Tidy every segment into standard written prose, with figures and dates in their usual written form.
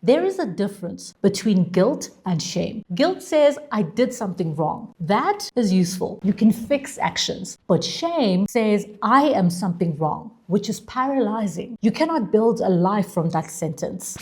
There is a difference between guilt and shame. Guilt says, I did something wrong. That is useful. You can fix actions. But shame says, I am something wrong, which is paralyzing. You cannot build a life from that sentence.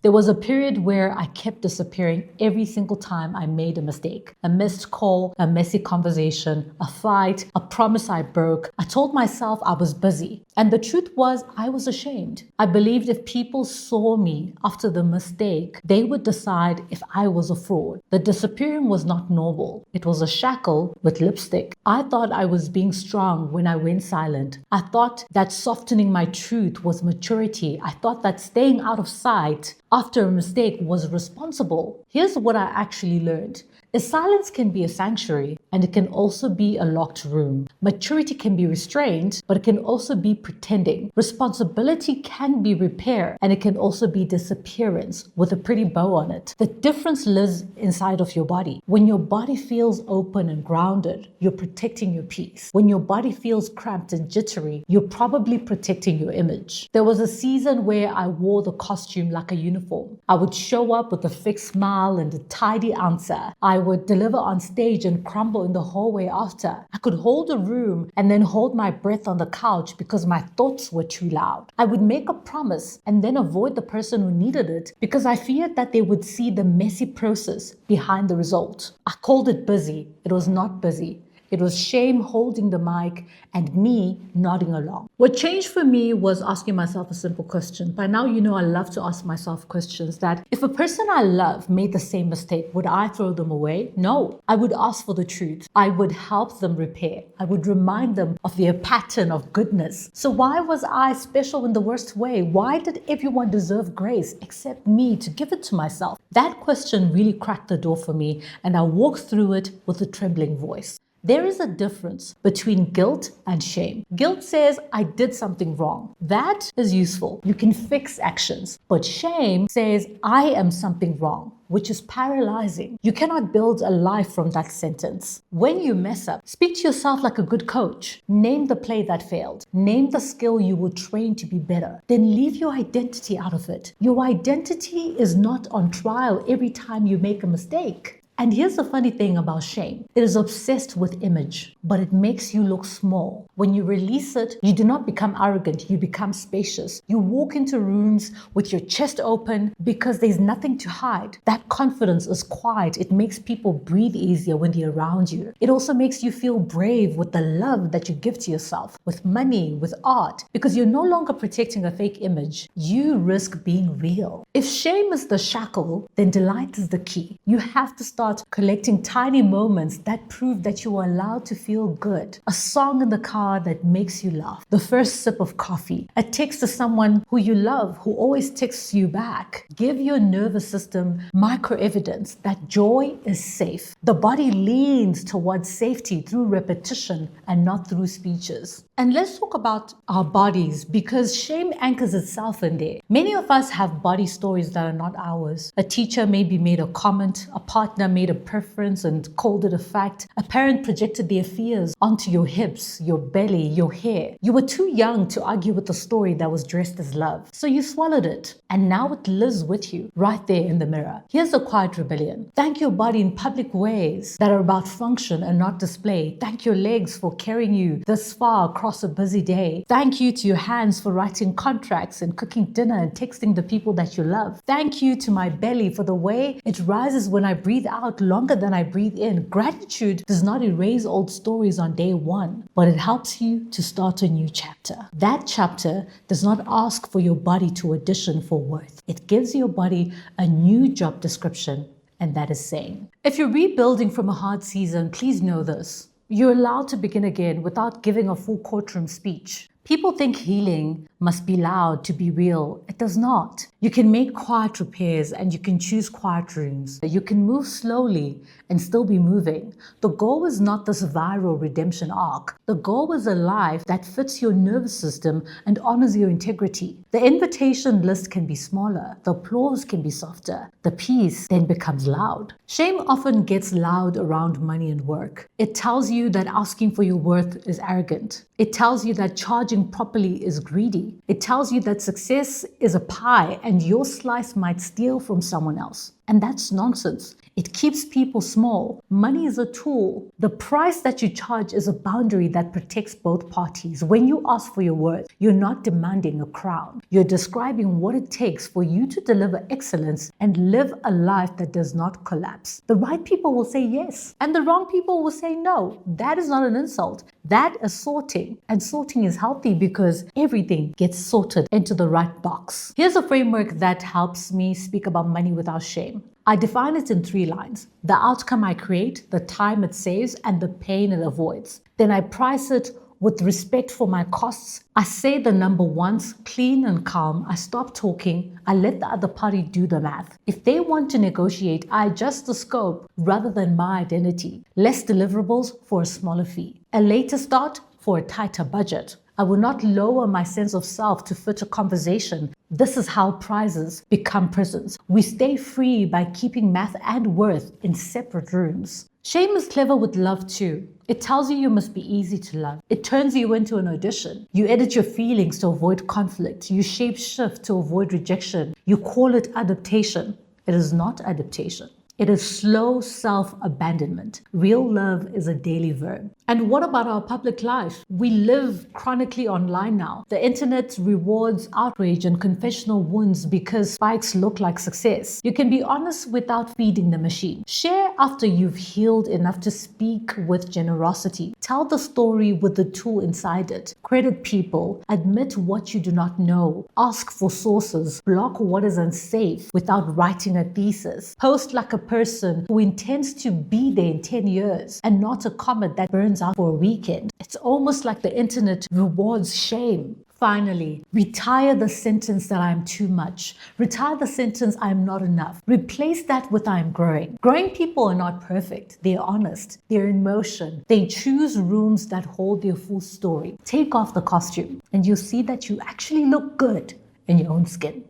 There was a period where I kept disappearing every single time I made a mistake. A missed call, a messy conversation, a fight, a promise I broke. I told myself I was busy. And the truth was, I was ashamed. I believed if people saw me after the mistake, they would decide if I was a fraud. The disappearing was not normal. It was a shackle with lipstick. I thought I was being strong when I went silent. I thought that softening my truth was maturity. I thought that staying out of sight after a mistake was responsible. Here's what I actually learned. A silence can be a sanctuary, and it can also be a locked room. Maturity can be restraint, but it can also be pretending. Responsibility can be repair, and it can also be disappearance with a pretty bow on it. The difference lives inside of your body. When your body feels open and grounded, you're protecting your peace. When your body feels cramped and jittery, you're probably protecting your image. There was a season where I wore the costume like a uniform. I would show up with a fixed smile and a tidy answer. I would deliver on stage and crumble in the hallway after. I could hold a room and then hold my breath on the couch because my thoughts were too loud. I would make a promise and then avoid the person who needed it because I feared that they would see the messy process behind the result. I called it busy. It was not busy. It was shame holding the mic and me nodding along. What changed for me was asking myself a simple question. By now, you know I love to ask myself questions that if a person I love made the same mistake, would I throw them away? No. I would ask for the truth. I would help them repair. I would remind them of their pattern of goodness. So why was I special in the worst way? Why did everyone deserve grace except me to give it to myself? That question really cracked the door for me, and I walked through it with a trembling voice. There is a difference between guilt and shame. Guilt says, I did something wrong. That is useful. You can fix actions. But shame says, I am something wrong, which is paralyzing. You cannot build a life from that sentence. When you mess up, speak to yourself like a good coach. Name the play that failed. Name the skill you will train to be better. Then leave your identity out of it. Your identity is not on trial every time you make a mistake. And here's the funny thing about shame. It is obsessed with image, but it makes you look small. When you release it, you do not become arrogant, you become spacious. You walk into rooms with your chest open because there's nothing to hide. That confidence is quiet. It makes people breathe easier when they're around you. It also makes you feel brave with the love that you give to yourself, with money, with art, because you're no longer protecting a fake image. You risk being real. If shame is the shackle, then delight is the key. You have to start collecting tiny moments that prove that you are allowed to feel good. A song in the car that makes you laugh. The first sip of coffee. A text to someone who you love, who always texts you back. Give your nervous system micro-evidence that joy is safe. The body leans towards safety through repetition and not through speeches. And let's talk about our bodies, because shame anchors itself in there. Many of us have body stories that are not ours. A teacher maybe made a comment, a partner made a preference and called it a fact. A parent projected their fears onto your hips, your belly, your hair. You were too young to argue with a story that was dressed as love. So you swallowed it. And now it lives with you right there in the mirror. Here's a quiet rebellion. Thank your body in public ways that are about function and not display. Thank your legs for carrying you this far across a busy day. Thank you to your hands for writing contracts and cooking dinner and texting the people that you love. Thank you to my belly for the way it rises when I breathe out longer than I breathe in. Gratitude does not erase old stories on day one, but it helps you to start a new chapter. That chapter does not ask for your body to audition for worth. It gives your body a new job description, and that is sane. If you're rebuilding from a hard season, please know this. You're allowed to begin again without giving a full courtroom speech. People think healing must be loud to be real. It does not. You can make quiet repairs and you can choose quiet rooms. You can move slowly and still be moving. The goal is not this viral redemption arc. The goal is a life that fits your nervous system and honors your integrity. The invitation list can be smaller. The applause can be softer. The peace then becomes loud. Shame often gets loud around money and work. It tells you that asking for your worth is arrogant. It tells you that charging properly is greedy. hierarchy. It tells you that success is a pie and your slice might steal from someone else. And that's nonsense. It keeps people small. Money is a tool. The price that you charge is a boundary that protects both parties. When you ask for your worth, you're not demanding a crown. You're describing what it takes for you to deliver excellence and live a life that does not collapse. The right people will say yes, and the wrong people will say no. That is not an insult. That is sorting. And sorting is healthy because everything gets sorted into the right box. Here's a framework that helps me speak about money without shame. I define it in 3 lines: the outcome I create, the time it saves, and the pain it avoids. Then I price it with respect for my costs. I say the number once, clean and calm. I stop talking. I let the other party do the math. If they want to negotiate, I adjust the scope rather than my identity. Less deliverables for a smaller fee. A later start for a tighter budget. I will not lower my sense of self to fit a conversation. This is how prizes become prisons. We stay free by keeping math and worth in separate rooms. Shame is clever with love too. It tells you must be easy to love. It turns you into an audition. You edit your feelings to avoid conflict. You shape shift to avoid rejection. You call it adaptation. It is not adaptation. It is slow self-abandonment. Real love is a daily verb. And what about our public life? We live chronically online now. The internet rewards outrage and confessional wounds because spikes look like success. You can be honest without feeding the machine. Share after you've healed enough to speak with generosity. Tell the story with the tool inside it. Credit people. Admit what you do not know. Ask for sources. Block what is unsafe without writing a thesis. Post like a person who intends to be there in 10 years and not a comet that burns out for a weekend. It's almost like the internet rewards shame. Finally, retire the sentence that I am too much. Retire the sentence I am not enough. Replace that with I am growing. Growing people are not perfect. They're honest. They're in motion. They choose rooms that hold their full story. Take off the costume and you'll see that you actually look good in your own skin.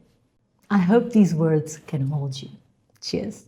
I hope these words can hold you. Cheers.